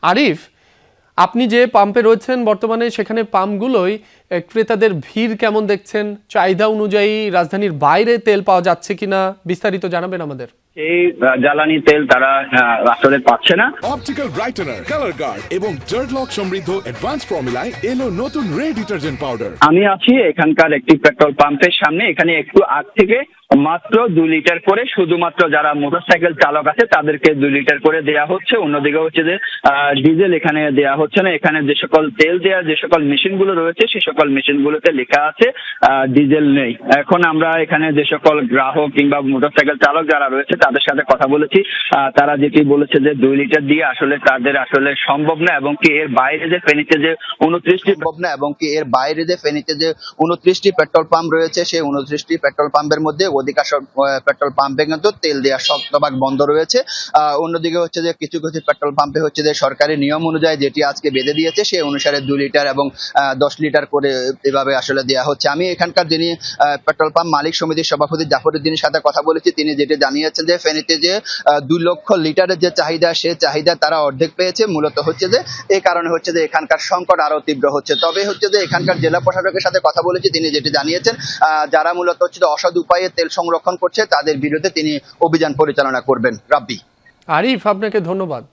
আরিফ, আপনি যে পাম্পে রয়েছেন বর্তমানে, সেখানে পাম্পগুলোই ক্রেতাদের ভিড় কেমন দেখছেন? চাহিদা অনুযায়ী রাজধানীর বাইরে তেল পাওয়া যাচ্ছে কিনা বিস্তারিত জানাবেন আমাদের। এই জ্বালানি তেল তারা আসলে পাচ্ছে না। অপটিক্যাল ব্রাইটেনার, কালার গার্ড এবং ডার্ট লক সমৃদ্ধ অ্যাডভান্স ফর্মুলায় এলো নতুন রে ডিটারজেন্ট পাউডার। আমি আছি এখানকার একটি পেট্রোল পাম্পের সামনে। এখানে একটু আগ থেকে মাত্র 2 লিটার করে শুধুমাত্র যারা মোটরসাইকেল চালক আছে তাদেরকে 2 লিটার করে দেয়া হচ্ছে। অন্যদিকে হচ্ছে যে ডিজেল এখানে দেয়া হচ্ছে না। এখানে যে সকল তেল দেওয়ার যে সকল মেশিনগুলো রয়েছে সেই সকল মেশিনগুলোতে লেখা আছে ডিজেল নেই। এখন আমরা এখানে যে সকল গ্রাহক কিংবা মোটরসাইকেল চালক যারা রয়েছে তাদের সাথে কথা বলেছি। তারা যেটি বলেছে যে 2 লিটার দিয়ে আসলে তাদের আসলে সম্ভব না, এবং কি এর বাইরে যে ফেনীতে যে 29টি পেট্রোল পাম্প রয়েছে, সেই 29টি পেট্রোল পাম্পের মধ্যে অধিকাংশ পেট্রোল পাম্পে কিন্তু তেল দেওয়া শতভাগ বন্ধ রয়েছে। অন্যদিকে হচ্ছে যে কিছু কিছু পেট্রোল পাম্পে হচ্ছে যে সরকারি নিয়ম অনুযায়ী যেটি আজকে বেঁধে দিয়েছে সেই অনুসারে 2 লিটার এবং 10 লিটার করে এভাবে আসলে দেওয়া হচ্ছে। আমি এখানকার যিনি পেট্রোল পাম্প মালিক সমিতির সভাপতি জাফর উদ্দিনের সাথে কথা বলেছি। তিনি যেটি জানিয়েছেন যে ফেনীতে যে 2 লক্ষ লিটারের যে চাহিদা, সে চাহিদা তারা অর্ধেক পেয়েছে। মূলত হচ্ছে যে এই কারণে হচ্ছে যে এখানকার সংকট আরো তীব্র হচ্ছে। তবে হচ্ছে যে এখানকার জেলা প্রশাসকের সাথে কথা বলেছি, তিনি যেটি জানিয়েছেন যারা মূলত হচ্ছে যে অসৎ উপায়ে তেল সংরক্ষণ করছে তাদের বিরুদ্ধে তিনি অভিযান পরিচালনা করবেন। রাব্বি। আরিফ, আপনাকে ধন্যবাদ।